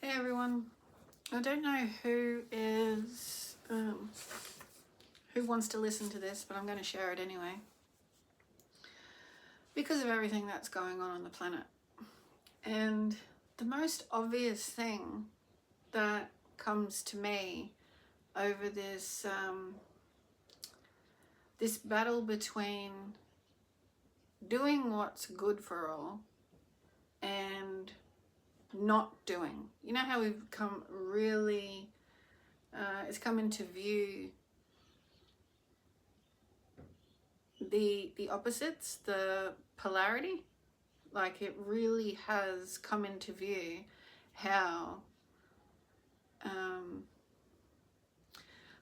Hey everyone, I don't know who wants to listen to this, but I'm going to share it anyway. Because of everything that's going on the planet. And the most obvious thing that comes to me over this this battle between doing what's good for all and not doing. You know how we've come really, it's come into view the opposites, the polarity. Like it really has come into view how,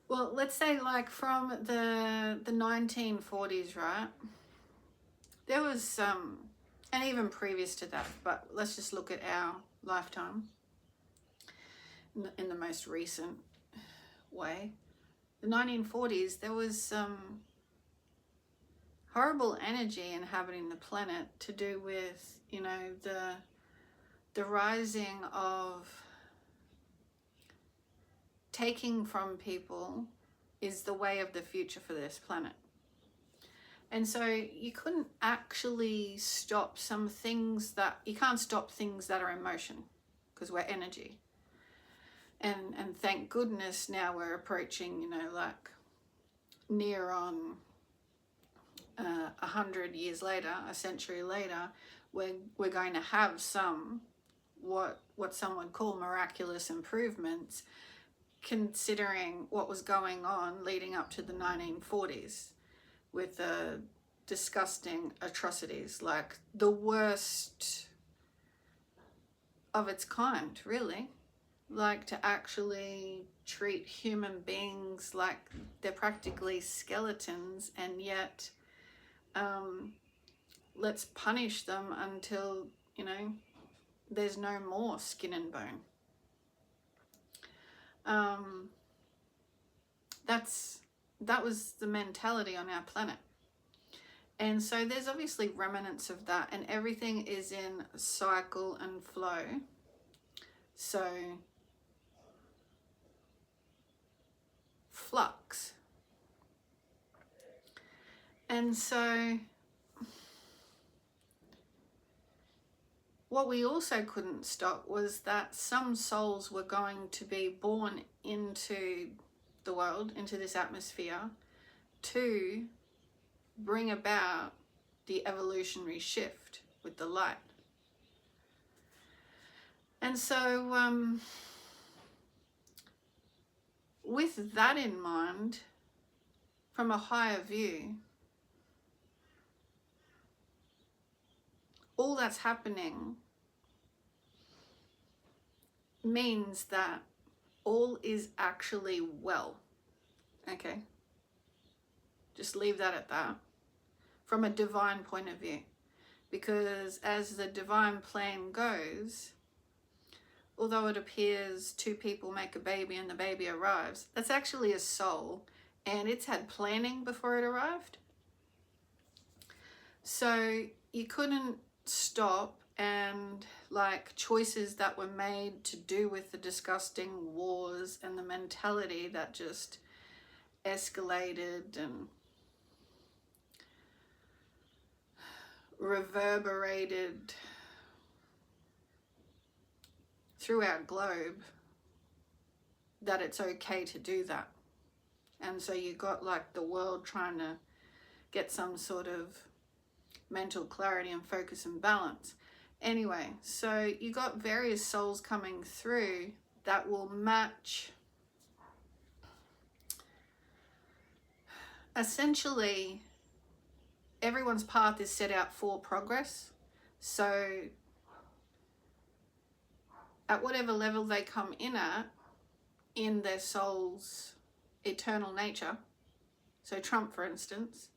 well, let's say like from the 1940s, right? There was and even previous to that, but let's just look at our lifetime in the most recent way. The 1940s, there was some horrible energy inhabiting the planet to do with, you know, the rising of taking from people is the way of the future for this planet. And so you couldn't actually stop some things that, you can't stop things that are in motion because we're energy. And thank goodness now we're approaching, you know, like near on 100 years later, a century later, we're going to have some what some would call miraculous improvements, considering what was going on leading up to the 1940s with the disgusting atrocities, like the worst of its kind, really. Like to actually treat human beings like they're practically skeletons, and yet let's punish them until, you know, there's no more skin and bone. That was the mentality on our planet. And so there's obviously remnants of that, and everything is in cycle and flow. So flux. And so what we also couldn't stop was that some souls were going to be born into the world, into this atmosphere, to bring about the evolutionary shift with the light. And so with that in mind, from a higher view, all that's happening means that all is actually well. Okay? Just leave that at that. From a divine point of view. Because as the divine plan goes, although it appears two people make a baby and the baby arrives, that's actually a soul, and it's had planning before it arrived. So you couldn't stop, and like choices that were made to do with the disgusting wars and the mentality that just escalated and reverberated through our globe, that it's okay to do that. And so you got like the world trying to get some sort of mental clarity and focus and balance. Anyway, so you got various souls coming through that will match. Essentially, everyone's path is set out for progress. So at whatever level they come in at, in their soul's eternal nature, so Trump, for instance,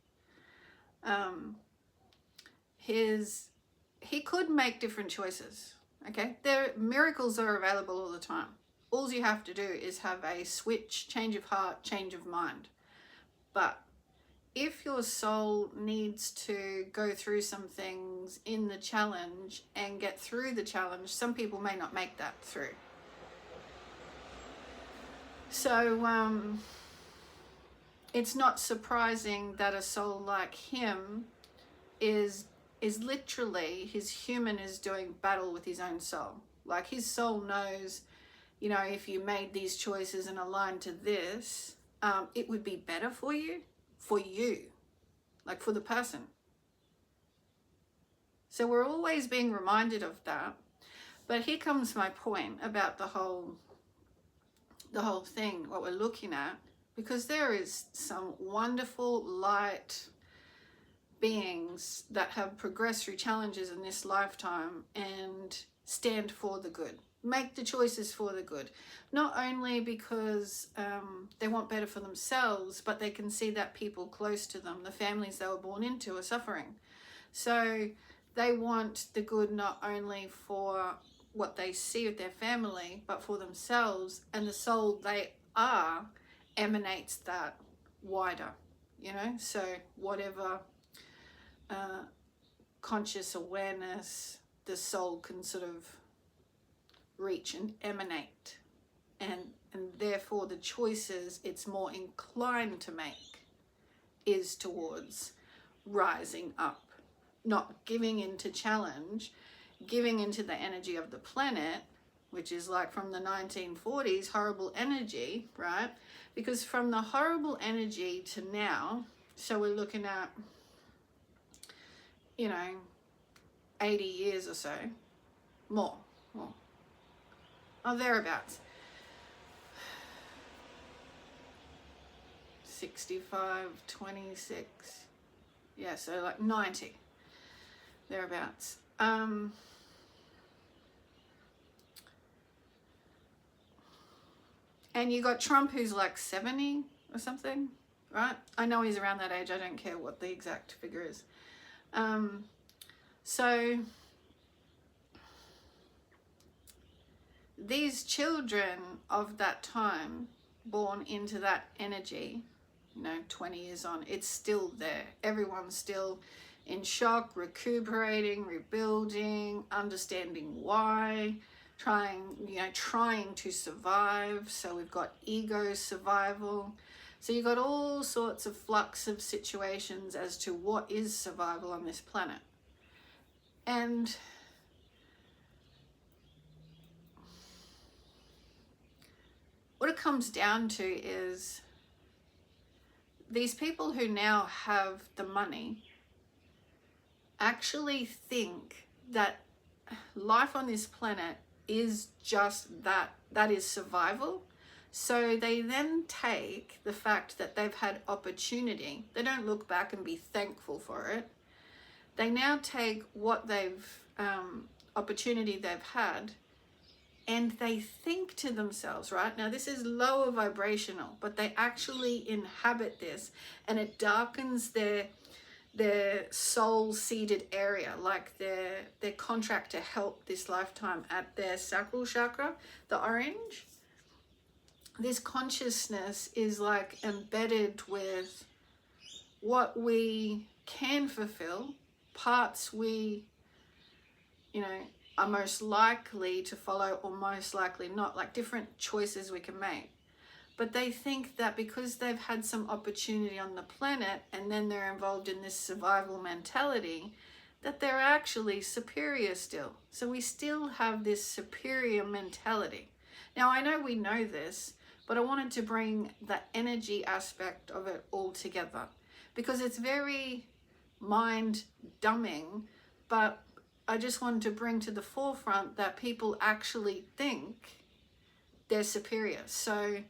he could make different choices. Okay, miracles are available all the time. All you have to do is have a switch, change of heart, change of mind. But if your soul needs to go through some things in the challenge and get through the challenge, some people may not make that through. So it's not surprising that a soul like him is literally, his human is doing battle with his own soul. Like his soul knows, you know, if you made these choices and aligned to this, it would be better for you, like for the person. So we're always being reminded of that. But here comes my point about the whole thing, what we're looking at, because there is some wonderful light beings that have progressed through challenges in this lifetime and stand for the good, make the choices for the good, not only because they want better for themselves, but they can see that people close to them, the families they were born into, are suffering. So they want the good not only for what they see with their family, but for themselves, and the soul they are emanates that wider, you know. So whatever conscious awareness the soul can sort of reach and emanate, and therefore the choices it's more inclined to make is towards rising up, not giving into challenge, giving into the energy of the planet, which is like from the 1940s, horrible energy, right? Because from the horrible energy to now, so we're looking at, you know, 80 years or so, more, oh, thereabouts, 65, 26, yeah, so like 90, thereabouts. And you got Trump, who's like 70 or something, right? I know he's around that age. I don't care what the exact figure is. So these children of that time, born into that energy, you know, 20 years on, it's still there. Everyone's still in shock, recuperating, rebuilding, understanding why, trying to survive. So we've got ego survival. So you've got all sorts of flux of situations as to what is survival on this planet. And what it comes down to is these people who now have the money actually think that life on this planet is just that is survival. So they then take the fact that they've had opportunity, they don't look back and be thankful for it. They now take what opportunity they've had, and they think to themselves, right? Now this is lower vibrational, but they actually inhabit this, and it darkens their soul-seated area, like their contract to help this lifetime at their sacral chakra, the orange. This consciousness is like embedded with what we can fulfill, parts we, you know, are most likely to follow or most likely not, like different choices we can make. But they think that because they've had some opportunity on the planet and then they're involved in this survival mentality, that they're actually superior still. So we still have this superior mentality. Now, I know we know this, but I wanted to bring the energy aspect of it all together because it's very mind dumbing, but I just wanted to bring to the forefront that people actually think they're superior. So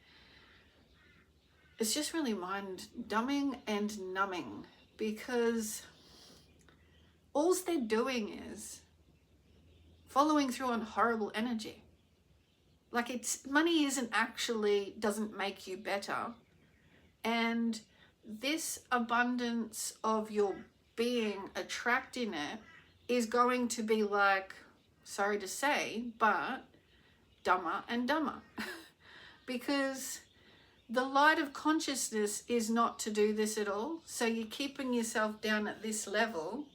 it's just really mind dumbing and numbing, because all they're doing is following through on horrible energy. Like, it's money doesn't make you better. And this abundance of your being attracting it is going to be like, sorry to say, but dumber and dumber. Because the light of consciousness is not to do this at all. So you're keeping yourself down at this level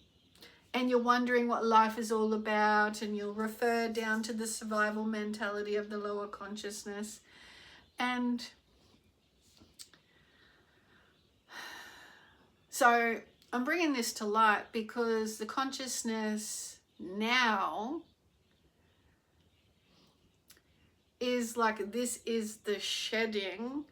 and you're wondering what life is all about, and you'll refer down to the survival mentality of the lower consciousness. And so I'm bringing this to light because the consciousness now is like, this is the shedding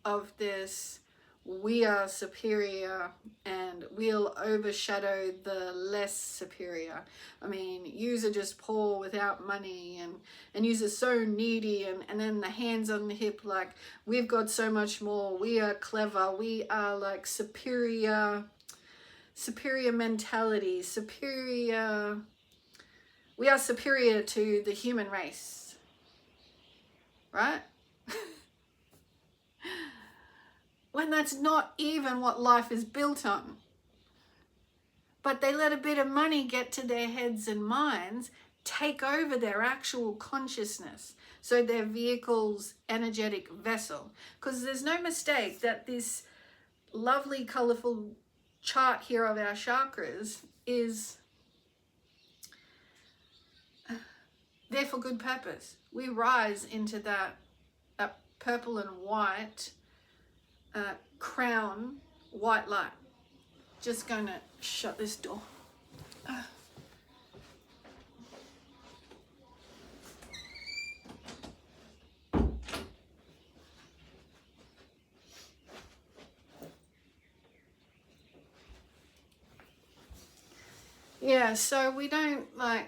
of this we are superior and we'll overshadow the less superior. I mean, yous are just poor without money, and yous are so needy, and then the hands on the hip, like, we've got so much more, we are clever, we are like superior mentality, we are superior to the human race, right? When that's not even what life is built on. But they let a bit of money get to their heads and minds, take over their actual consciousness, so their vehicle's energetic vessel. Because there's no mistake that this lovely, colourful chart here of our chakras is there for good purpose. We rise into that purple and white crown white light. Just gonna shut this door. Yeah, so we don't like,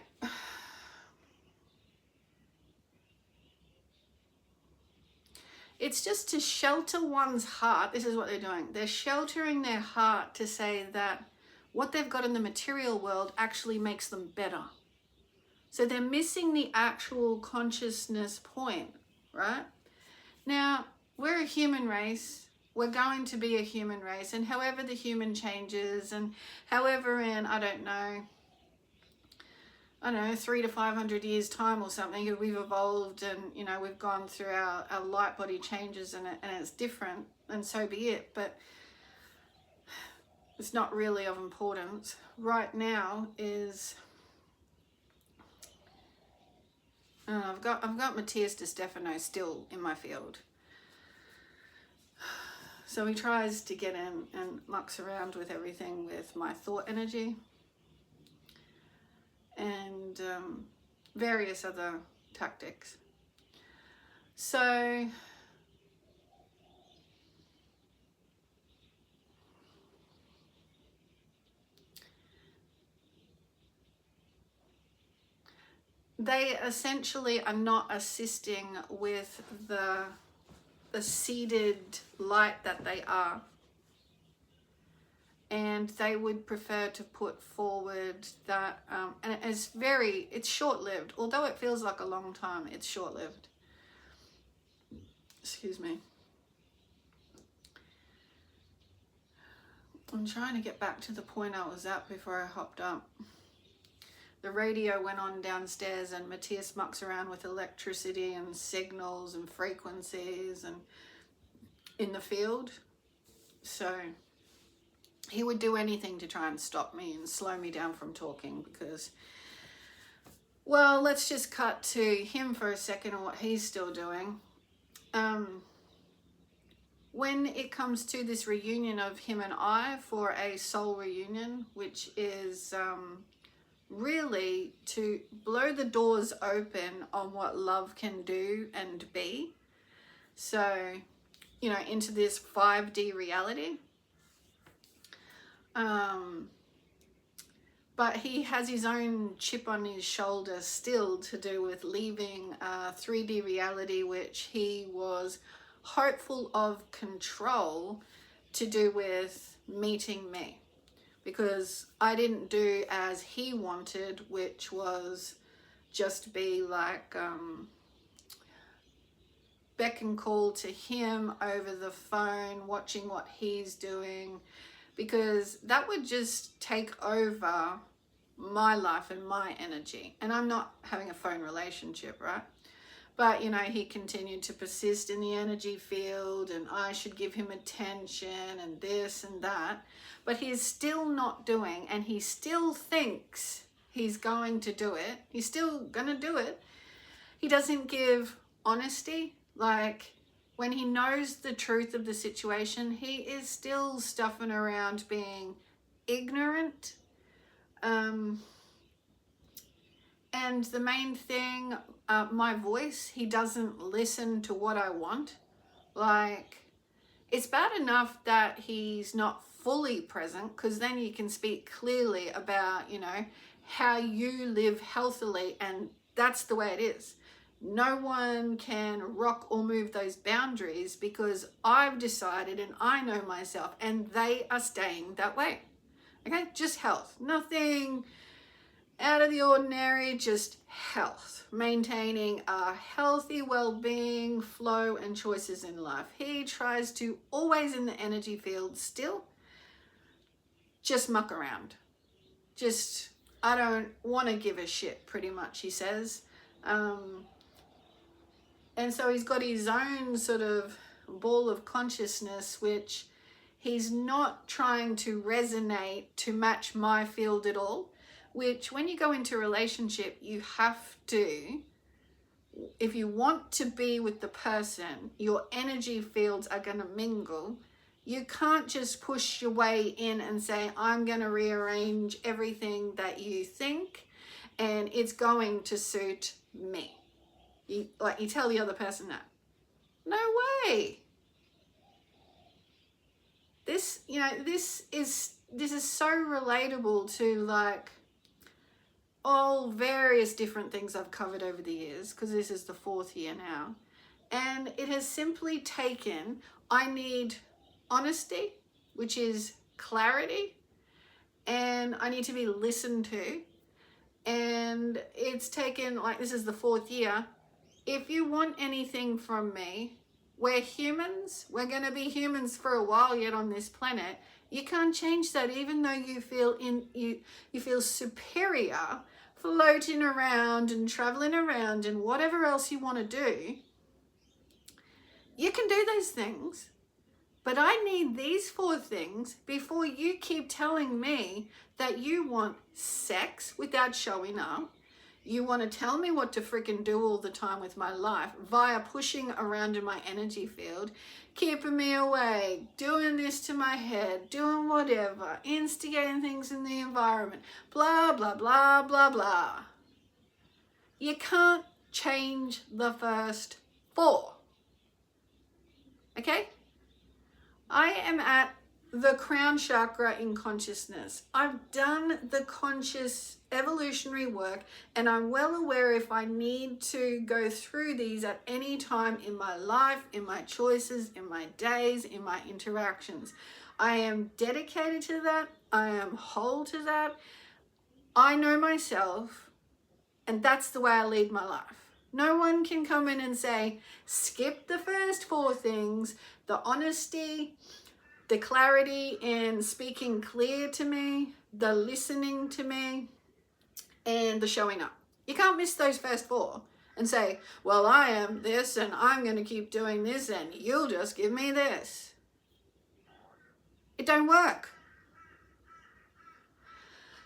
it's just to shelter one's heart. This is what they're doing. They're sheltering their heart to say that what they've got in the material world actually makes them better. So they're missing the actual consciousness point, right? Now, we're a human race. We're going to be a human race. And however the human changes, and however in, I don't know, 300 to 500 years time or something, we've evolved, and, you know, we've gone through our light body changes, and it's different, and so be it. But it's not really of importance. Right now is, I've got Matthias De Stefano still in my field. So he tries to get in and mucks around with everything with my thought energy and various other tactics. So they essentially are not assisting with the seeded light that they are. And they would prefer to put forward that, and it's short-lived. Although it feels like a long time, it's short-lived. Excuse me. I'm trying to get back to the point I was at before I hopped up. The radio went on downstairs, and Matthias mucks around with electricity and signals and frequencies and in the field. So he would do anything to try and stop me and slow me down from talking, because, well, let's just cut to him for a second and what he's still doing. When it comes to this reunion of him and I for a soul reunion, which is really to blow the doors open on what love can do and be. So, you know, into this 5D reality. But he has his own chip on his shoulder still to do with leaving 3D reality, which he was hopeful of control to do with meeting me. Because I didn't do as he wanted, which was just be like beck and call to him over the phone, watching what he's doing, because that would just take over my life and my energy. And I'm not having a phone relationship, right? But, you know, he continued to persist in the energy field, and I should give him attention and this and that. But he's still not doing, and he still thinks he's going to do it. He's still going to do it. He doesn't give honesty Like, when he knows the truth of the situation, he is still stuffing around being ignorant. And the main thing, my voice, he doesn't listen to what I want. Like, it's bad enough that he's not fully present, because then you can speak clearly about, how you live healthily, and that's the way it is. No one can rock or move those boundaries, because I've decided and I know myself, and they are staying that way. Okay, just health. Nothing out of the ordinary, just health. Maintaining a healthy well-being, flow, and choices in life. He tries to always in the energy field still just muck around. Just, I don't want to give a shit, pretty much, he says. And so he's got his own sort of ball of consciousness, which he's not trying to resonate to match my field at all. Which, when you go into a relationship, you have to, if you want to be with the person, your energy fields are going to mingle. You can't just push your way in and say, I'm going to rearrange everything that you think and it's going to suit me. You tell the other person that. No way. This is so relatable to like all various different things I've covered over the years, because this is the 4th year now. And it has simply taken, I need honesty, which is clarity, and I need to be listened to. And it's taken, like, this is the 4th year. If you want anything from me, we're humans. We're going to be humans for a while yet on this planet. You can't change that, even though you feel you feel superior, floating around and traveling around and whatever else you want to do. You can do those things, but I need these 4 things before you keep telling me that you want sex without showing up. You want to tell me what to freaking do all the time with my life via pushing around in my energy field, keeping me awake, doing this to my head, doing whatever, instigating things in the environment, blah, blah, blah, blah, blah. You can't change the first 4. Okay? I am at the crown chakra in consciousness. I've done the conscious evolutionary work, and I'm well aware if I need to go through these at any time in my life, in my choices, in my days, in my interactions. I am dedicated to that. I am whole to that. I know myself, and that's the way I lead my life. No one can come in and say, skip the first 4 things, the honesty, the clarity in speaking clear to me, the listening to me, and the showing up. You can't miss those first 4 and say, well, I am this and I'm going to keep doing this and you'll just give me this. It don't work.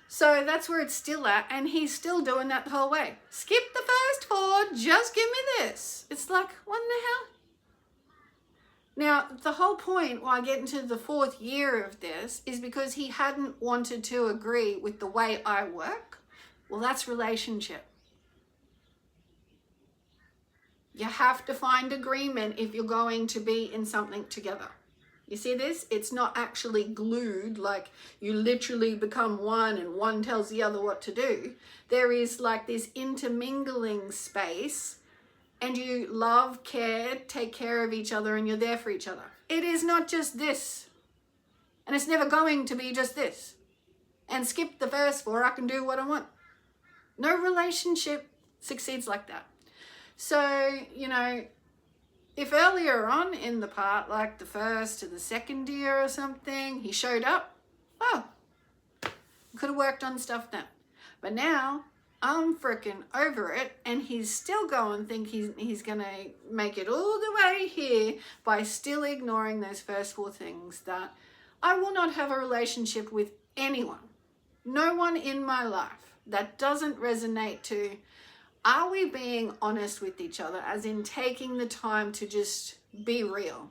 So that's where it's still at, and he's still doing that the whole way. Skip the first 4, just give me this. It's like, what in the hell? Now, the whole point why I get into the 4th year of this is because he hadn't wanted to agree with the way I work. Well, that's relationship. You have to find agreement if you're going to be in something together. You see this? It's not actually glued, like you literally become one and one tells the other what to do. There is like this intermingling space, and you love, care, take care of each other, and you're there for each other. It is not just this. And it's never going to be just this. And skip the first 4, I can do what I want. No relationship succeeds like that. So, if earlier on in the part, like the 1st to the 2nd year or something, he showed up, oh, could have worked on stuff then. But now, I'm freaking over it, and he's still going, think he's going to make it all the way here by still ignoring those first 4 things, that I will not have a relationship with anyone, no one in my life that doesn't resonate to, are we being honest with each other, as in taking the time to just be real?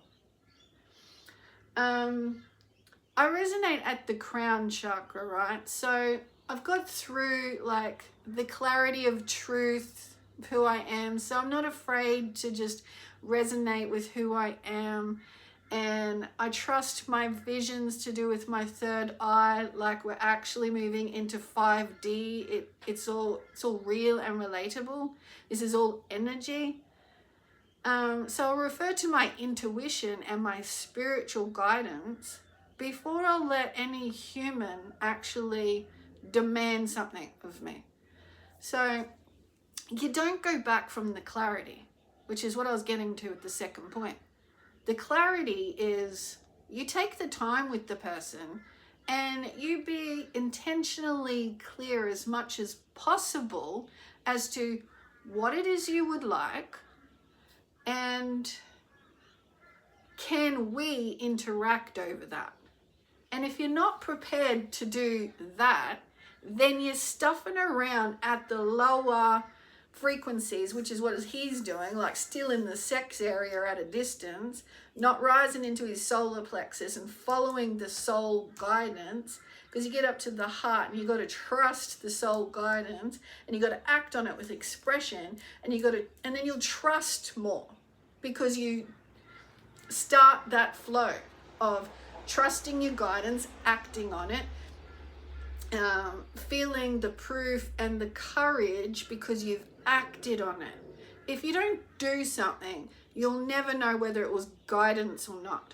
I resonate at the crown chakra, right? So I've got through like the clarity of truth of who I am. So I'm not afraid to just resonate with who I am. And I trust my visions to do with my third eye, like we're actually moving into 5D. It's all real and relatable. This is all energy. So I'll refer to my intuition and my spiritual guidance before I'll let any human actually demand something of me. So you don't go back from the clarity, which is what I was getting to at the second point. The clarity is you take the time with the person and you be intentionally clear as much as possible as to what it is you would like, and can we interact over that? And if you're not prepared to do that, then you're stuffing around at the lower frequencies, which is what he's doing, like still in the sex area at a distance, not rising into his solar plexus and following the soul guidance. Because you get up to the heart and you got to trust the soul guidance, and you got to act on it with expression, and and then you'll trust more, because you start that flow of trusting your guidance, acting on it, feeling the proof and the courage because you've acted on it. If you don't do something, you'll never know whether it was guidance or not.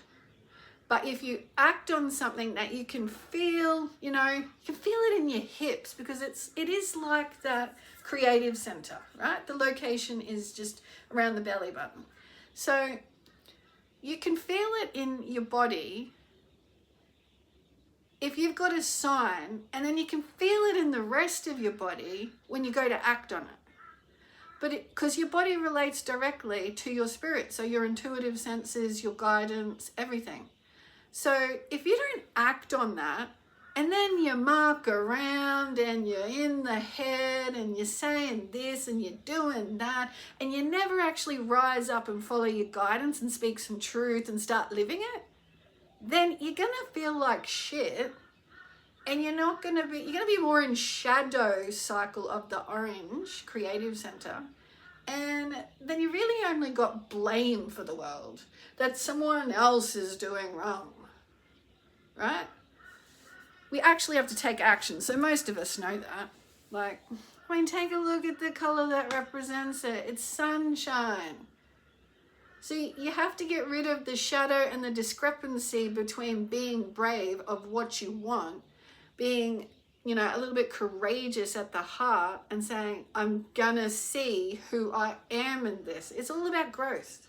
But if you act on something that you can feel, you can feel it in your hips, because it is like that creative center, right? The location is just around the belly button. So you can feel it in your body if you've got a sign, and then you can feel it in the rest of your body when you go to act on it. But because your body relates directly to your spirit, so your intuitive senses, your guidance, everything. So if you don't act on that, and then you mark around and you're in the head and you're saying this and you're doing that, and you never actually rise up and follow your guidance and speak some truth and start living it, then you're going to feel like shit, and you're going to be more in shadow cycle of the orange creative center. And then you really only got blame for the world that someone else is doing wrong, right? We actually have to take action. So most of us know that. Like, take a look at the color that represents it. It's sunshine. So you have to get rid of the shadow and the discrepancy between being brave of what you want, being, a little bit courageous at the heart, and saying, I'm gonna see who I am in this. It's all about growth.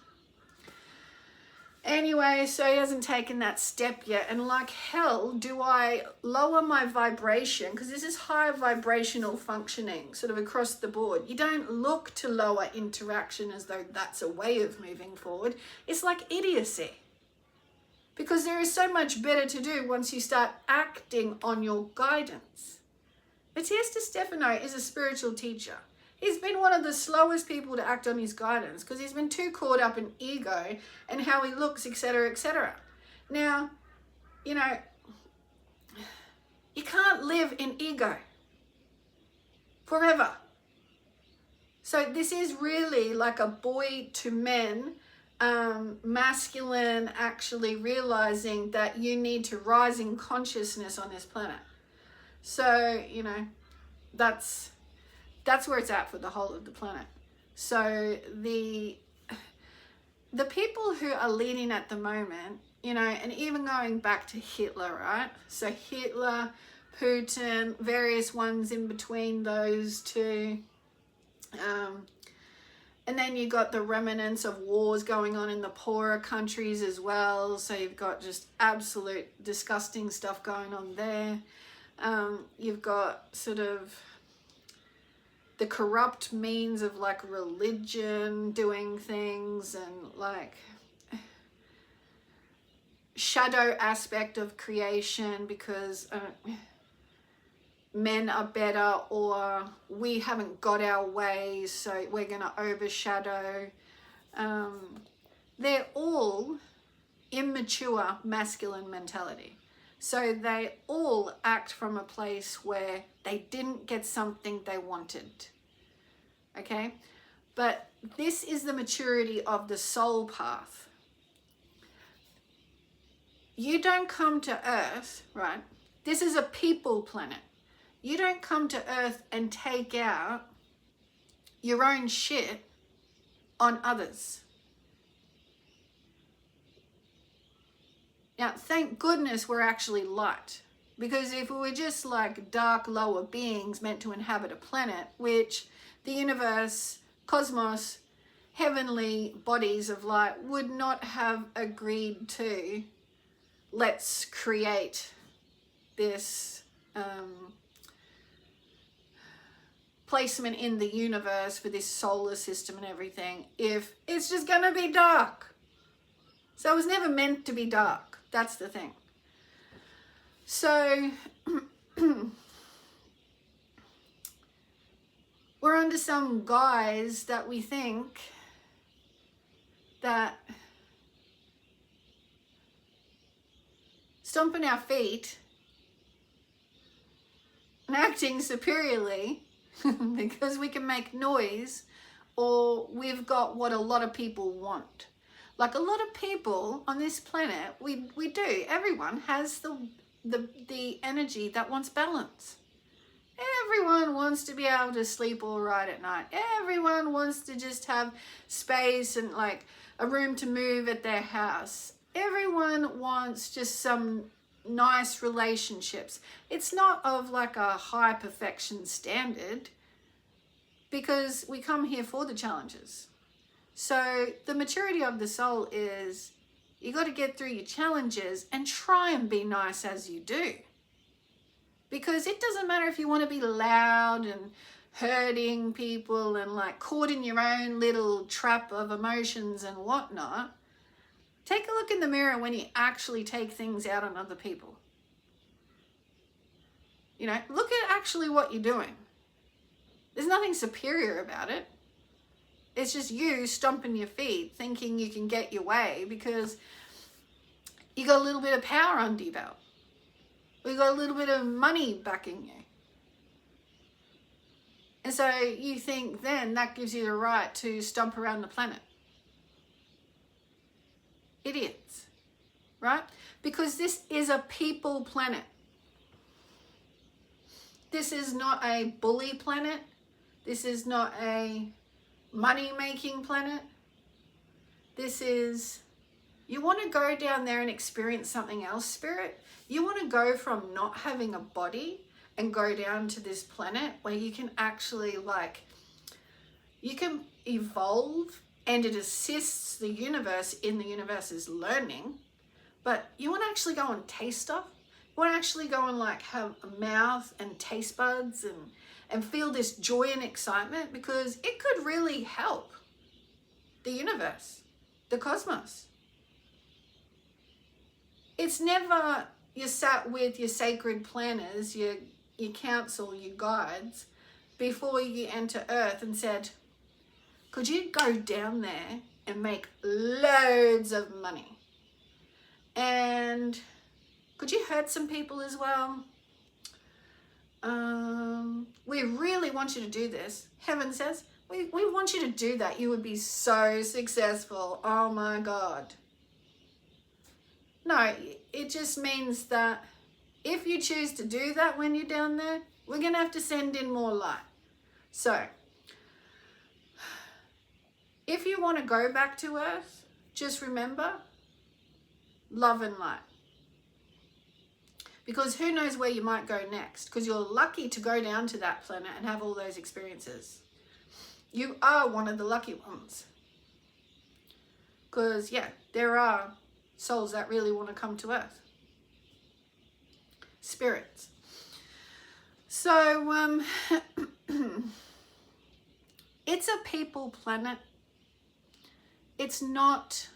Anyway, so he hasn't taken that step yet. And like hell, do I lower my vibration? Because this is high vibrational functioning, sort of across the board. You don't look to lower interaction as though that's a way of moving forward. It's like idiocy. Because there is so much better to do once you start acting on your guidance. Matthias De Stefano is a spiritual teacher. He's been one of the slowest people to act on his guidance because he's been too caught up in ego and how he looks, etc., etc. Now, you can't live in ego forever. So this is really like a boy to men, masculine, actually realizing that you need to rise in consciousness on this planet. So, that's where it's at for the whole of the planet. So the people who are leading at the moment, and even going back to Hitler, right? So Hitler, Putin, various ones in between those two. And then you got the remnants of wars going on in the poorer countries as well. So you've got just absolute disgusting stuff going on there. You've got sort of the corrupt means of like religion doing things, and like shadow aspect of creation, because men are better, or we haven't got our way, so we're going to overshadow. They're all immature masculine mentality. So they all act from a place where they didn't get something they wanted. Okay? But this is the maturity of the soul path. You don't come to Earth, right? This is a people planet. You don't come to Earth and take out your own shit on others. Now, thank goodness we're actually light. Because if we were just like dark lower beings meant to inhabit a planet, which the universe, cosmos, heavenly bodies of light would not have agreed to, let's create this placement in the universe for this solar system and everything, if it's just going to be dark. So it was never meant to be dark. That's the thing. So we're under some guise that we think that stomping our feet and acting superiorly because we can make noise, or we've got what a lot of people want. Like a lot of people on this planet, we do. Everyone has the energy that wants balance. Everyone wants to be able to sleep all right at night. Everyone wants to just have space and like a room to move at their house. Everyone wants just some nice relationships. It's not of like a high perfection standard, because we come here for the challenges. So the maturity of the soul is you got to get through your challenges and try and be nice as you do. Because it doesn't matter if you want to be loud and hurting people and like caught in your own little trap of emotions and whatnot. Take a look in the mirror when you actually take things out on other people. You know, look at actually what you're doing. There's nothing superior about it. It's just you stomping your feet thinking you can get your way because you got a little bit of power under your belt. We got a little bit of money backing you. And so you think then that gives you the right to stomp around the planet. Idiots, right? Because this is a people planet. This is not a bully planet. This is not a money-making planet. This is, you want to go down there and experience something else, spirit. You want to go from not having a body and go down to this planet where you can actually like, you can evolve and it assists the universe in the universe's learning. But you want to actually go and taste stuff. You want to actually go and like have a mouth and taste buds and feel this joy and excitement, because it could really help the universe, the cosmos. It's never you sat with your sacred planners, your council, your guides, before you enter Earth and said, could you go down there and make loads of money? And could you hurt some people as well? We really want you to do this. Heaven says, we want you to do that. You would be so successful. Oh my God. No, it just means that if you choose to do that when you're down there, we're going to have to send in more light. So, if you want to go back to Earth, just remember, love and light. Because who knows where you might go next, because you're lucky to go down to that planet and have all those experiences. You are one of the lucky ones. Because, yeah, there are souls that really want to come to Earth. Spirits. So, it's a people planet. It's not...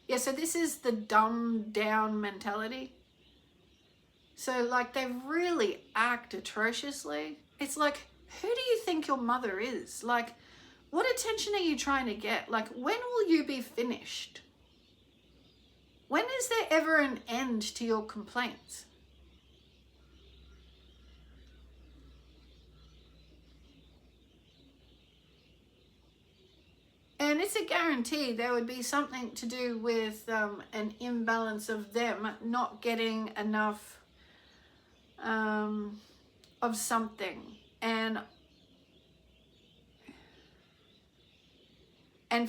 Yeah, so this is the dumbed down mentality. So like they really act atrociously. It's like, who do you think your mother is? Like, what attention are you trying to get? Like, when will you be finished? When is there ever an end to your complaints? And it's a guarantee there would be something to do with an imbalance of them not getting enough of something, and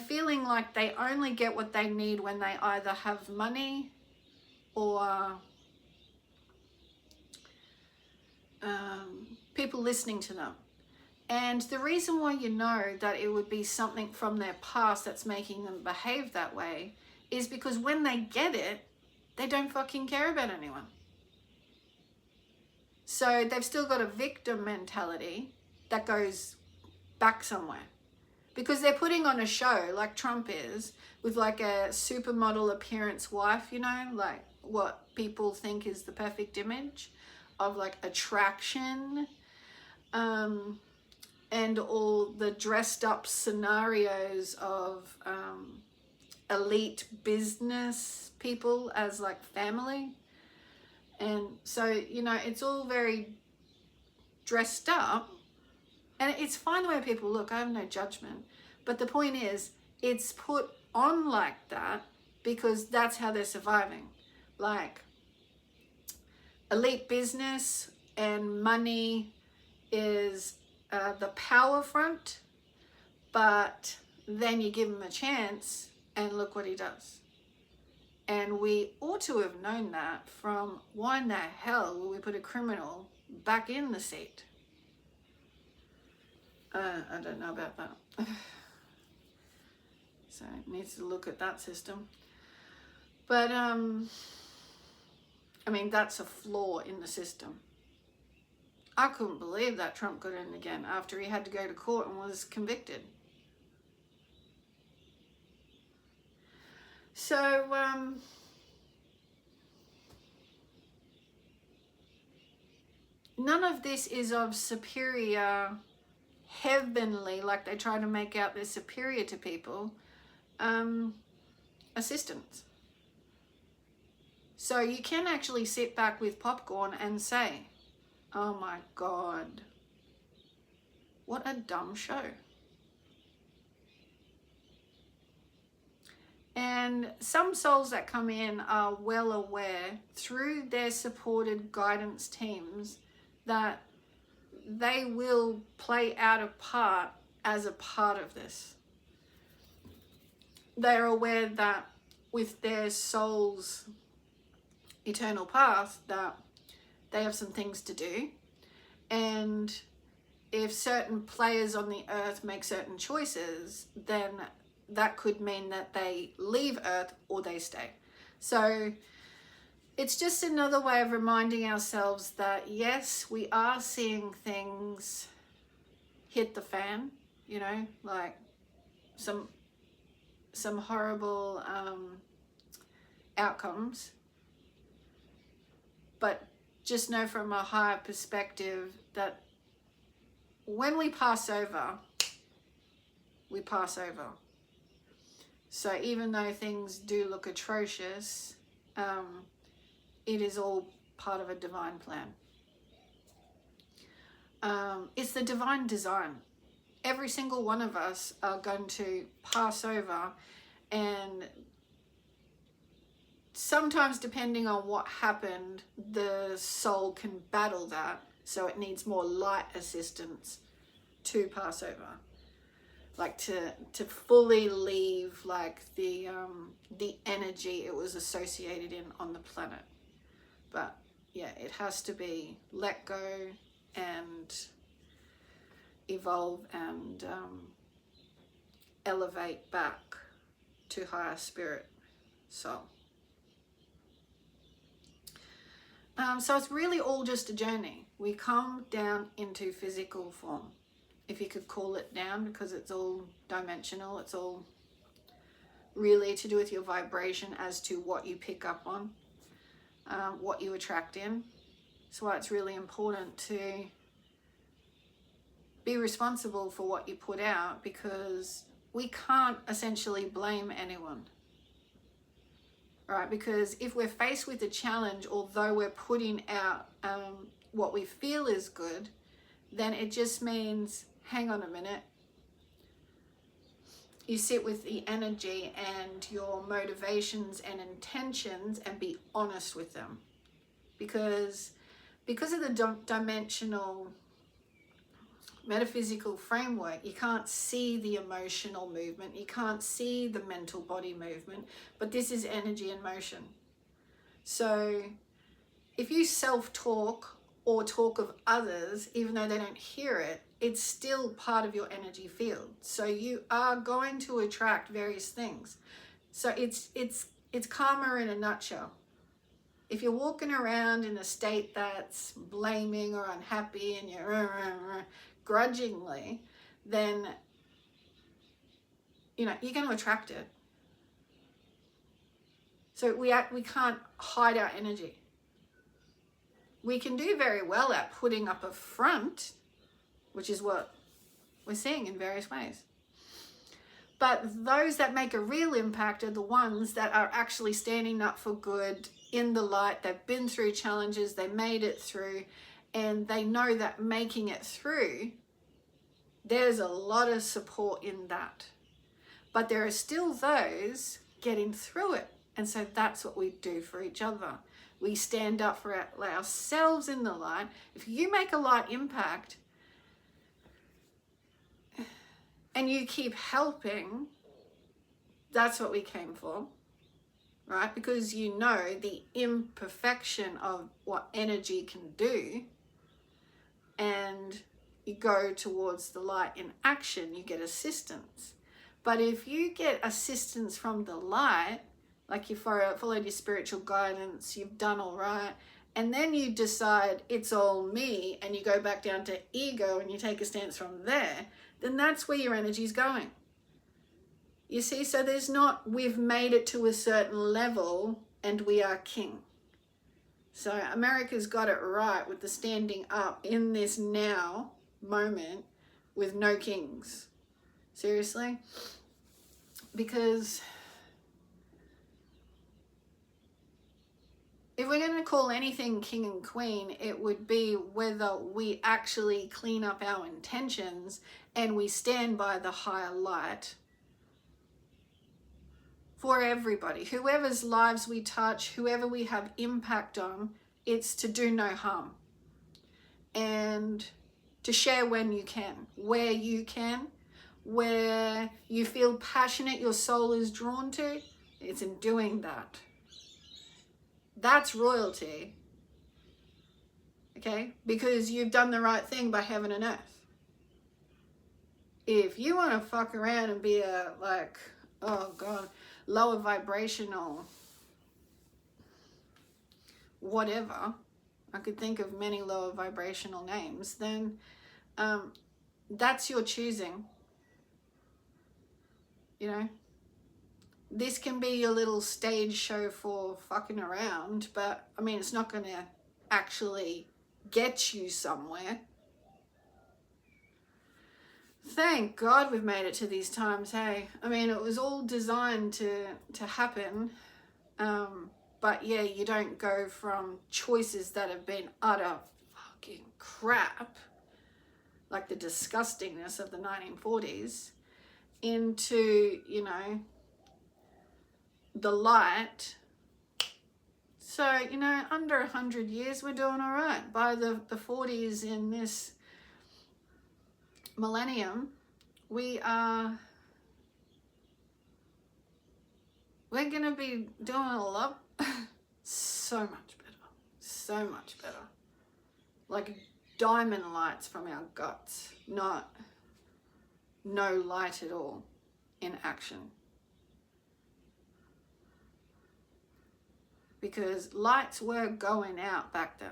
feeling like they only get what they need when they either have money or people listening to them. And the reason why you know that it would be something from their past that's making them behave that way is because when they get it, they don't fucking care about anyone. So they've still got a victim mentality that goes back somewhere. Because they're putting on a show like Trump is, with like a supermodel appearance wife, you know, like what people think is the perfect image of like attraction, and all the dressed up scenarios of elite business people as like family. And so, you know, it's all very dressed up, and it's fine the way people look. I have no judgment. But the point is, it's put on like that because that's how they're surviving. Like, elite business and money is the power front, but then you give him a chance and look what he does. And we ought to have known that from why in the hell will we put a criminal back in the seat? I don't know about that. So it needs to look at that system. But, I mean, that's a flaw in the system. I couldn't believe that Trump got in again after he had to go to court and was convicted. So, none of this is of superior, heavenly, like they try to make out they're superior to people, assistance. So you can actually sit back with popcorn and say, oh my God, what a dumb show. And some souls that come in are well aware through their supported guidance teams that they will play out a part as a part of this. They're aware that with their soul's eternal path that they have some things to do, and if certain players on the earth make certain choices, then that could mean that they leave Earth or they stay. So it's just another way of reminding ourselves that yes, we are seeing things hit the fan, you know, like some horrible outcomes. But just know from a higher perspective that when we pass over, we pass over. So even though things do look atrocious, it is all part of a divine plan. It's the divine design. Every single one of us are going to pass over, and sometimes depending on what happened, the soul can battle that. So it needs more light assistance to pass over. Like to fully leave like the energy it was associated in on the planet. But yeah, it has to be let go and evolve and elevate back to higher spirit soul. So it's really all just a journey. We come down into physical form, if you could call it down, because it's all dimensional. It's all really to do with your vibration as to what you pick up on, what you attract in. That's why it's really important to be responsible for what you put out, because we can't essentially blame anyone, right? Because if we're faced with a challenge, although we're putting out what we feel is good, then it just means, hang on a minute. You sit with the energy and your motivations and intentions and be honest with them. Because of the dimensional metaphysical framework, you can't see the emotional movement, you can't see the mental body movement, but this is energy in motion. So if you self-talk or talk of others, even though they don't hear it, it's still part of your energy field. So you are going to attract various things. So it's karma in a nutshell. If you're walking around in a state that's blaming or unhappy and you're grudgingly, then you're going to attract it. So we can't hide our energy. We can do very well at putting up a front, which is what we're seeing in various ways. But those that make a real impact are the ones that are actually standing up for good in the light. They've been through challenges, they made it through, and they know that making it through, there's a lot of support in that. But there are still those getting through it. And so that's what we do for each other. We stand up for ourselves in the light. If you make a light impact and you keep helping, that's what we came for, right? Because you know the imperfection of what energy can do, and you go towards the light in action, you get assistance. But if you get assistance from the light, like you followed your spiritual guidance, you've done all right, and then you decide it's all me, and you go back down to ego and you take a stance from there, then that's where your energy is going. You see, so there's not, we've made it to a certain level and we are king. So America's got it right with the standing up in this now moment with no kings. Seriously? Because if we're going to call anything king and queen, it would be whether we actually clean up our intentions and we stand by the higher light for everybody. Whoever's lives we touch, whoever we have impact on, it's to do no harm. And to share when you can, where you can, where you feel passionate, your soul is drawn to, it's in doing that. That's royalty, okay? Because you've done the right thing by heaven and earth. If you want to fuck around and be a, like, oh God, lower vibrational, whatever, I could think of many lower vibrational names, then that's your choosing, you know? This can be your little stage show for fucking around, but I mean, it's not going to actually get you somewhere. Thank God we've made it to these times, hey? I mean, it was all designed to happen. But yeah, you don't go from choices that have been utter fucking crap, like the disgustingness of the 1940s, into, you know, the light. So, you know, under 100 years, we're doing all right. By the 40s in this millennium, we're going to be doing a lot, so much better. Like diamond lights from our guts, not no light at all in action. Because lights were going out back then.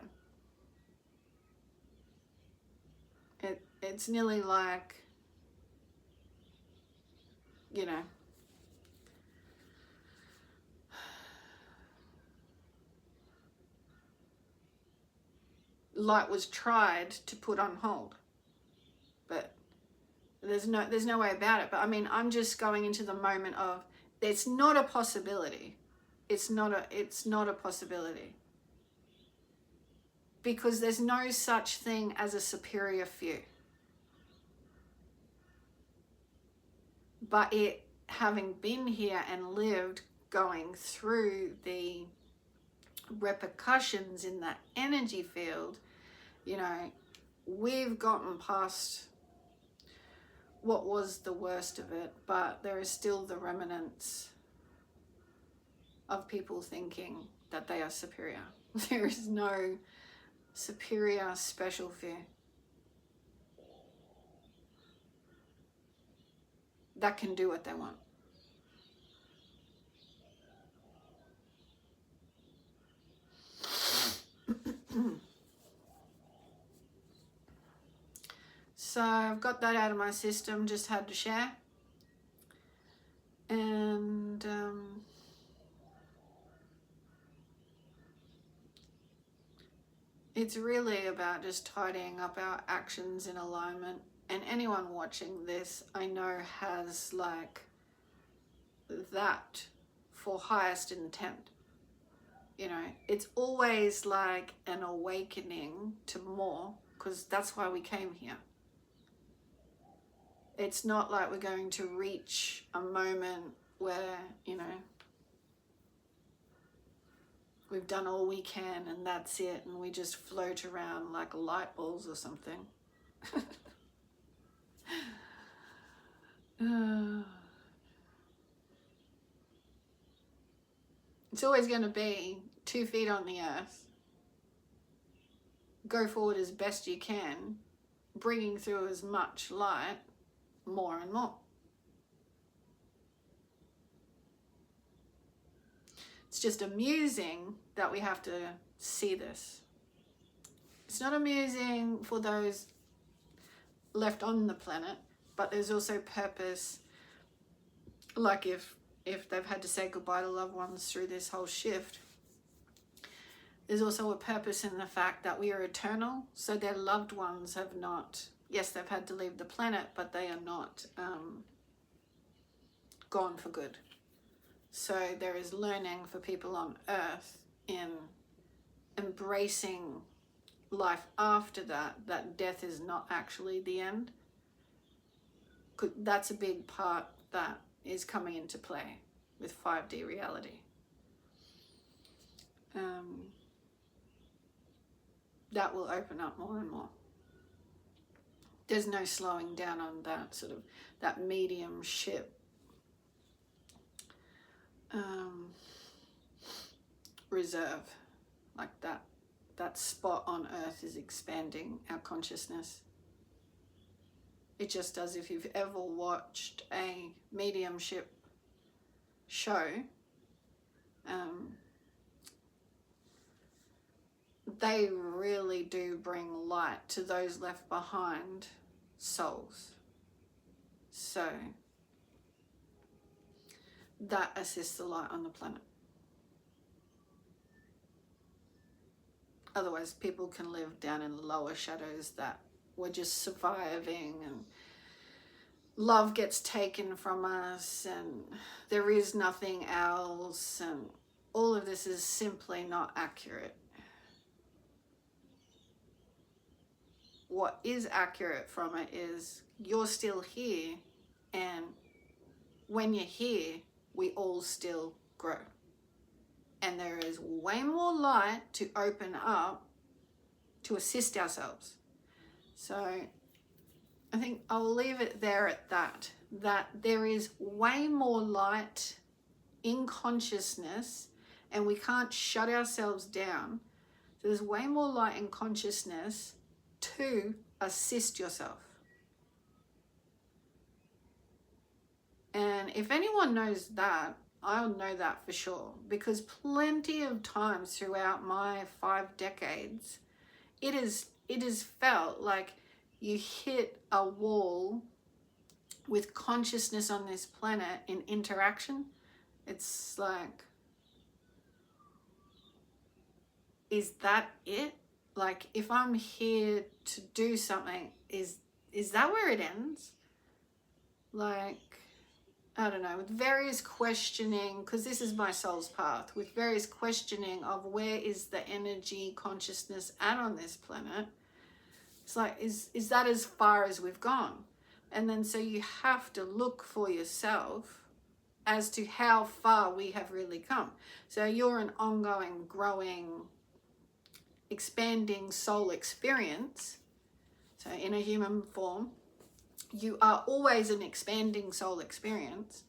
It's nearly like, you know, light was tried to put on hold, but there's no way about it. But I mean, I'm just going into the moment of, it's not a possibility. It's not a possibility, because there's no such thing as a superior few. But it, having been here and lived, going through the repercussions in that energy field, you know, we've gotten past what was the worst of it, but there is still the remnants of people thinking that they are superior. There is no superior special fear that can do what they want. So I've got that out of my system, just had to share. And it's really about just tidying up our actions in alignment. And anyone watching this, I know, has like that for highest intent. You know, it's always like an awakening to more, because that's why we came here. It's not like we're going to reach a moment where, you know, we've done all we can and that's it, and we just float around like light balls or something. It's always going to be 2 feet on the earth. Go forward as best you can, bringing through as much light, more and more. It's just amusing that we have to see this. It's not amusing for those left on the planet, but there's also purpose. Like if they've had to say goodbye to loved ones through this whole shift, there's also a purpose in the fact that we are eternal, so their loved ones have not, yes, they've had to leave the planet, but they are not gone for good. So there is learning for people on Earth in embracing life after that death is not actually the end. That's a big part that is coming into play with 5D reality. That will open up more and more. There's no slowing down on that sort of, that mediumship reserve. Like that spot on Earth is expanding our consciousness. It just does. If you've ever watched a mediumship show, they really do bring light to those left behind souls. So that assists the light on the planet. Otherwise, people can live down in lower shadows that we're just surviving, and love gets taken from us, and there is nothing else, and all of this is simply not accurate. What is accurate from it is you're still here, and when you're here, we all still grow. And there is way more light to open up to assist ourselves. So I think I'll leave it there at that there is way more light in consciousness, and we can't shut ourselves down. So there's way more light in consciousness to assist yourself. And if anyone knows that, I'll know that for sure, because plenty of times throughout my 5 decades, it is felt like you hit a wall with consciousness on this planet in interaction. It's like, is that it? Like, if I'm here to do something, is that where it ends? Like, I don't know, with various questioning, because this is my soul's path, with various questioning of where is the energy consciousness at on this planet. It's like, is that as far as we've gone? And then so you have to look for yourself as to how far we have really come. So you're an ongoing, growing, expanding soul experience. So in a human form, you are always an expanding soul experience.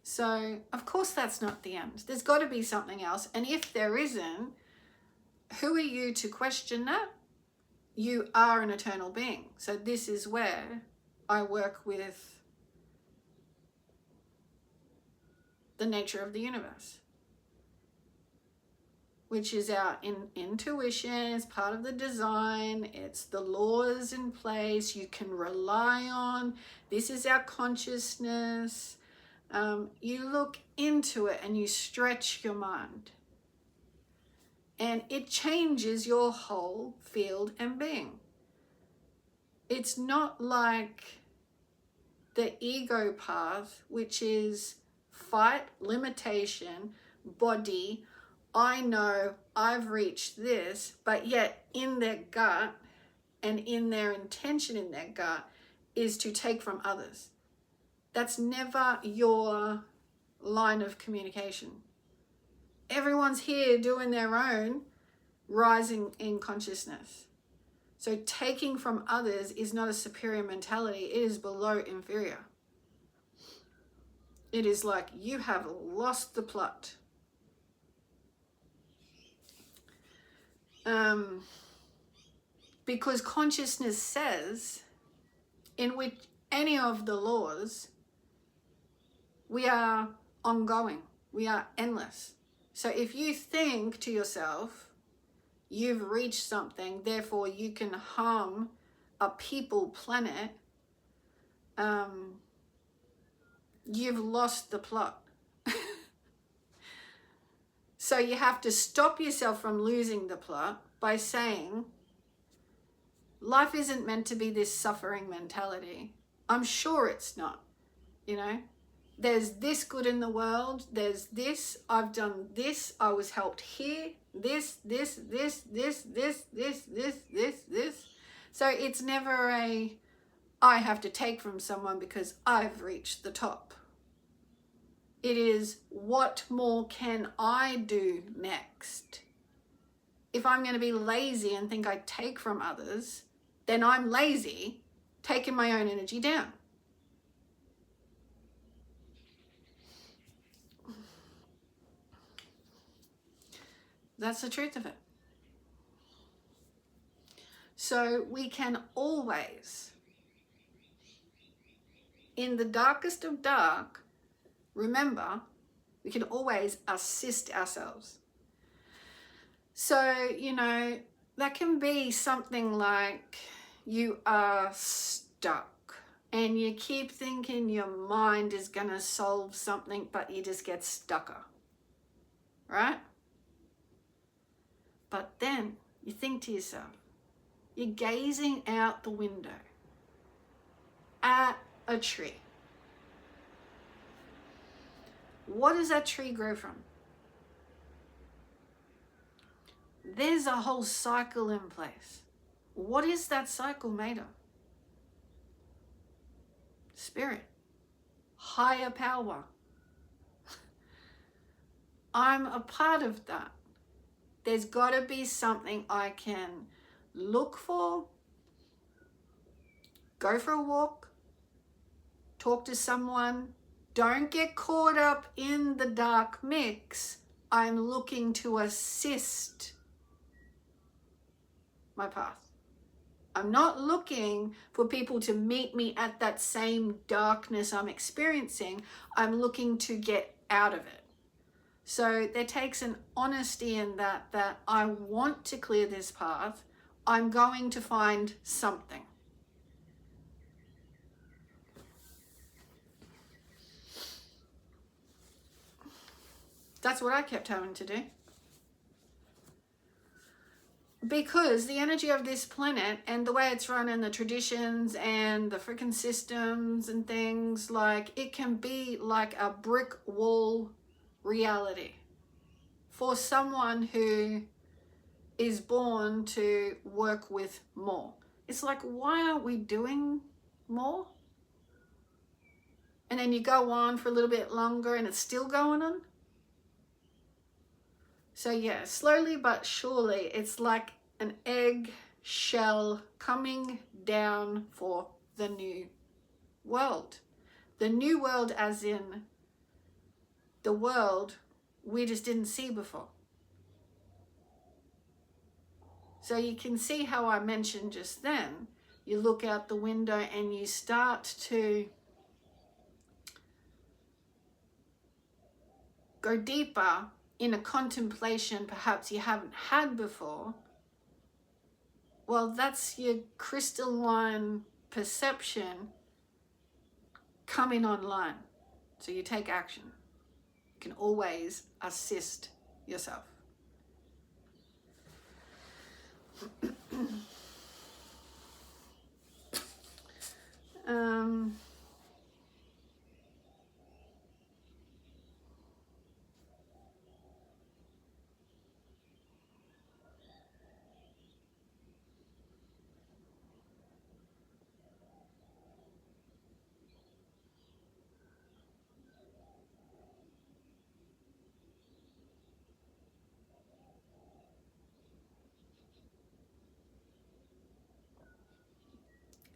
So of course that's not the end. There's got to be something else. And if there isn't, who are you to question that? You are an eternal being. So this is where I work with the nature of the universe, which is our intuition. It's part of the design. It's the laws in place you can rely on. This is our consciousness. You look into it and you stretch your mind, and it changes your whole field and being. It's not like the ego path, which is fight, limitation, body. I know I've reached this, but yet in their gut and in their intention in their gut is to take from others. That's never your line of communication. Everyone's here doing their own, rising in consciousness. So taking from others is not a superior mentality. It is below inferior. It is like you have lost the plot. Because consciousness says, in which any of the laws, we are ongoing, we are endless. So if you think to yourself, you've reached something, therefore you can harm a people planet, you've lost the plot. So you have to stop yourself from losing the plot by saying, life isn't meant to be this suffering mentality. I'm sure it's not, you know. There's this good in the world. There's this. I've done this. I was helped here. This. So it's never I have to take from someone because I've reached the top. It is, what more can I do next? If I'm going to be lazy and think I take from others, then I'm lazy, taking my own energy down. That's the truth of it. So we can always, in the darkest of dark, remember, we can always assist ourselves. So, you know, that can be something like you are stuck and you keep thinking your mind is going to solve something, but you just get stucker, right? But then you think to yourself, you're gazing out the window at a tree. What does that tree grow from? There's a whole cycle in place. What is that cycle made of? Spirit, higher power. I'm a part of that. There's got to be something I can look for, go for a walk, talk to someone. Don't get caught up in the dark mix. I'm looking to assist my path. I'm not looking for people to meet me at that same darkness I'm experiencing. I'm looking to get out of it. So there takes an honesty in that I want to clear this path. I'm going to find something. That's what I kept having to do. because the energy of this planet and the way it's run and the traditions and the freaking systems and things, like, it can be like a brick wall reality for someone who is born to work with more. It's like, why aren't we doing more? And then you go on for a little bit longer and it's still going on. So yeah, slowly but surely, it's like an egg shell coming down for the new world. The new world as in the world we just didn't see before. So you can see how I mentioned just then, you look out the window and you start to go deeper in a contemplation perhaps you haven't had before. Well, that's your crystalline perception coming online. So you take action. You can always assist yourself.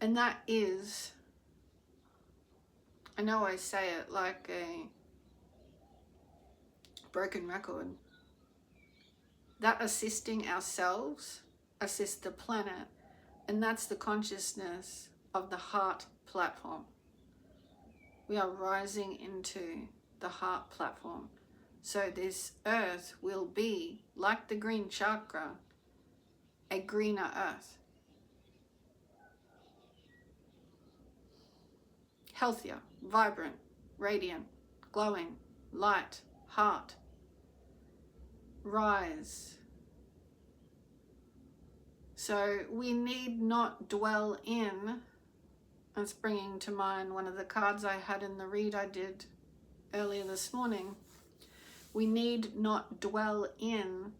And that is, I know I say it like a broken record, that assisting ourselves assists the planet, and that's the consciousness of the heart platform. We are rising into the heart platform. So this earth will be, like the green chakra, a greener earth. Healthier, vibrant, radiant, glowing, light, heart. Rise. So we need not dwell in, that's bringing to mind one of the cards I had in the read I did earlier this morning. We need not dwell in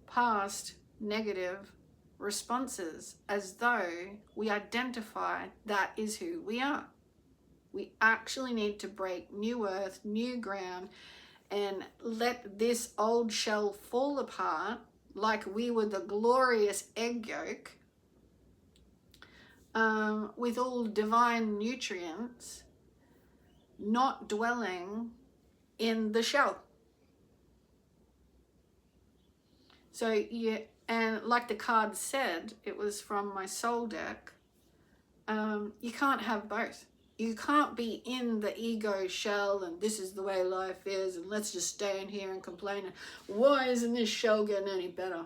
past negative responses as though we identify that is who we are. We actually need to break new earth, new ground, and let this old shell fall apart like we were the glorious egg yolk with all divine nutrients, not dwelling in the shell. So yeah, and like the card said, it was from my soul deck, you can't have both. You can't be in the ego shell and this is the way life is and let's just stay in here and complain. And why isn't this shell getting any better?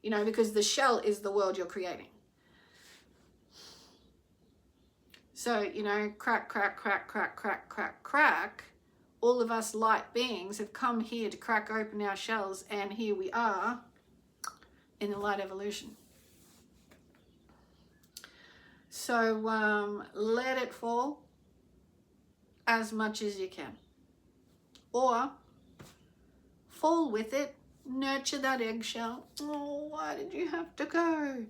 You know, because the shell is the world you're creating. So, you know, crack, crack, crack, crack, crack, crack, crack. All of us light beings have come here to crack open our shells, and here we are in the light evolution. So let it fall as much as you can. Or fall with it, nurture that eggshell. Oh, why did you have to go?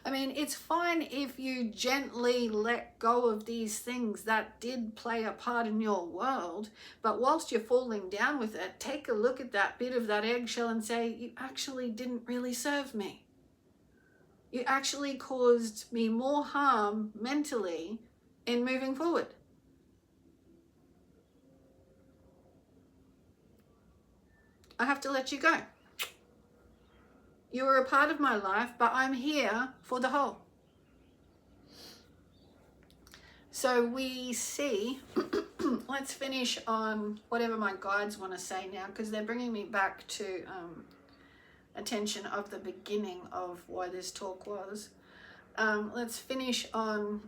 I mean, it's fine if you gently let go of these things that did play a part in your world, but whilst you're falling down with it, take a look at that bit of that eggshell and say, you actually didn't really serve me. You actually caused me more harm mentally in moving forward. I have to let you go. You were a part of my life, but I'm here for the whole. So we see, let's finish on whatever my guides want to say now, because they're bringing me back to attention of the beginning of why this talk was. Let's finish on,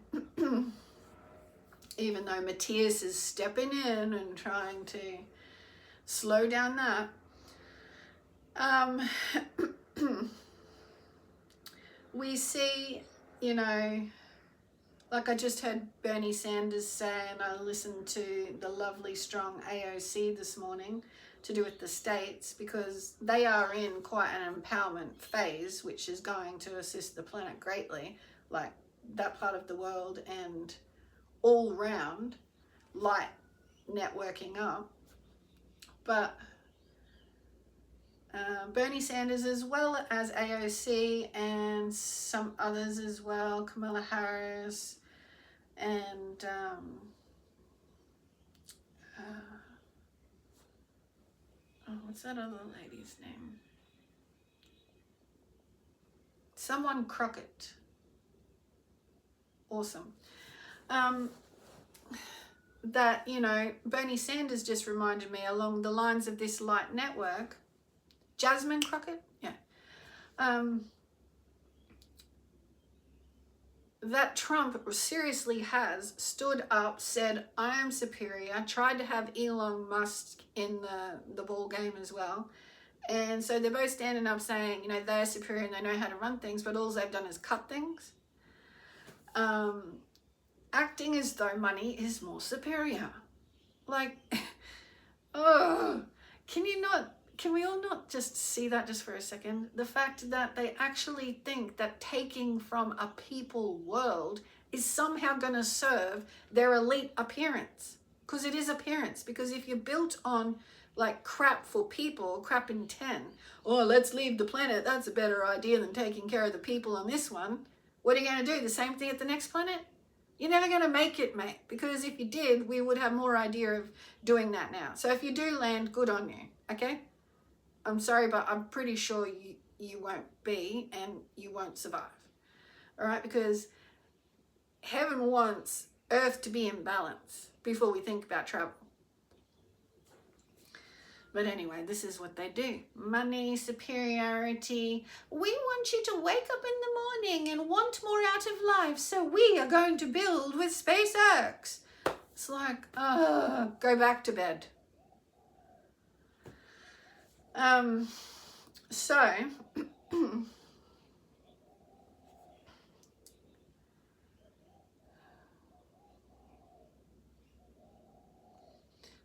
even though Matthias is stepping in and trying to slow down that. we see, you know, like I just heard Bernie Sanders say, and I listened to the lovely strong AOC this morning to do with the states, because they are in quite an empowerment phase, which is going to assist the planet greatly, like that part of the world and all round light networking up. But Bernie Sanders, as well as AOC and some others as well, Kamala Harris, and what's that other lady's name? Someone Crockett. Awesome. That, you know, Bernie Sanders just reminded me along the lines of this light network. Jasmine Crockett? Yeah. That Trump seriously has stood up, said, I am superior, tried to have Elon Musk in the ball game as well. And so they're both standing up saying, you know, they're superior and they know how to run things, but all they've done is cut things. Acting as though money is more superior. Like, oh, can we all not just see that just for a second? The fact that they actually think that taking from a people world is somehow going to serve their elite appearance. Because it is appearance. Because if you're built on like crap for people, crap in 10, oh, let's leave the planet, that's a better idea than taking care of the people on this one. What are you going to do? The same thing at the next planet? You're never going to make it, mate. Because if you did, we would have more idea of doing that now. So if you do land, good on you, okay? I'm sorry, but I'm pretty sure you won't be and you won't survive. All right? Because heaven wants Earth to be in balance before we think about travel. But anyway, this is what they do. Money, superiority. We want you to wake up in the morning and want more out of life, so we are going to build with SpaceX. It's like, go back to bed. So,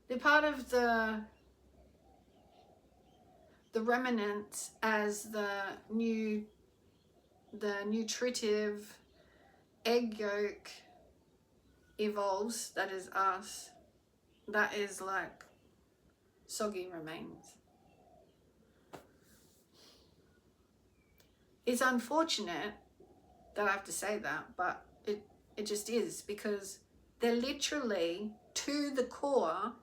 they're part of the remnants as the nutritive egg yolk evolves, that is us, that is like soggy remains. It's unfortunate that I have to say that, but it just is, because they're literally to the core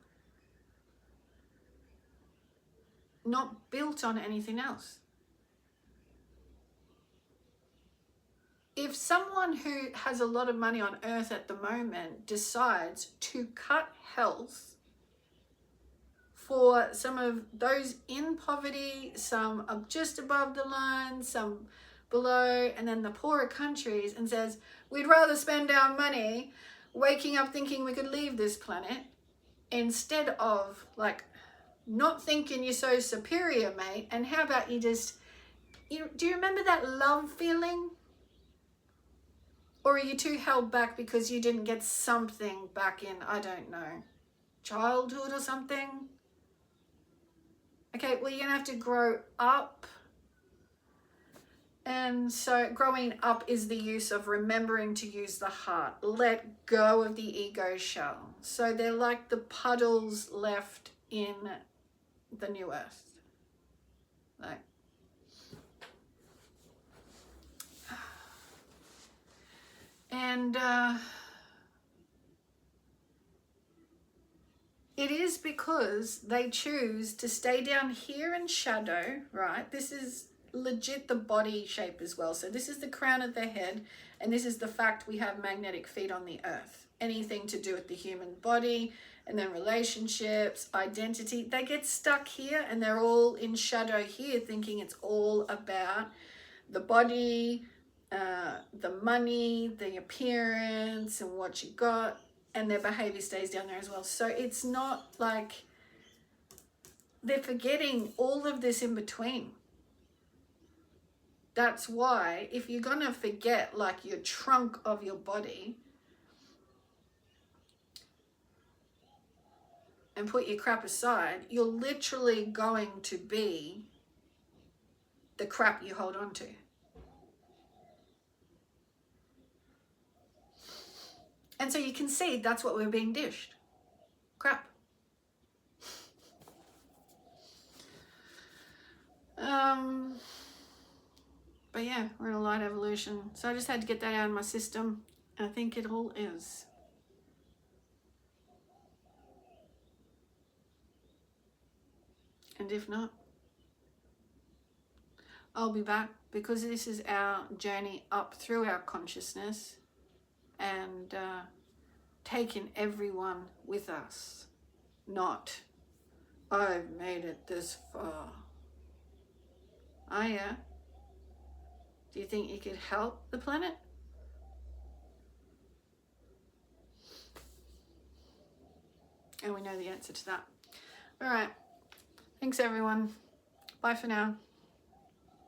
not built on anything else. If someone who has a lot of money on earth at the moment decides to cut health for some of those in poverty, some are just above the line, some below, and then the poorer countries, and says, we'd rather spend our money waking up thinking we could leave this planet instead of like not thinking you're so superior, mate, and how about you just, do you remember that love feeling? Or are you too held back because you didn't get something back in, I don't know, childhood or something? Okay, well, you're gonna have to grow up. And so growing up is the use of remembering to use the heart. Let go of the ego shell. So they're like the puddles left in the new earth. Like, and it is because they choose to stay down here in shadow, right? This is legit the body shape as well. So this is the crown of the head, and this is the fact we have magnetic feet on the earth. Anything to do with the human body, and then relationships, identity, they get stuck here and they're all in shadow here, thinking it's all about the body, the money, the appearance and what you got, and their behavior stays down there as well. So it's not like they're forgetting all of this in between. That's why if you're going to forget like your trunk of your body and put your crap aside, you're literally going to be the crap you hold on to. And so you can see that's what we're being dished. Crap. But yeah, we're in a light evolution. So I just had to get that out of my system. I think it all is. And if not, I'll be back, because this is our journey up through our consciousness and taking everyone with us. Not, I've made it this far. Oh yeah? Do you think you could help the planet? And we know the answer to that. All right. Thanks, everyone. Bye for now.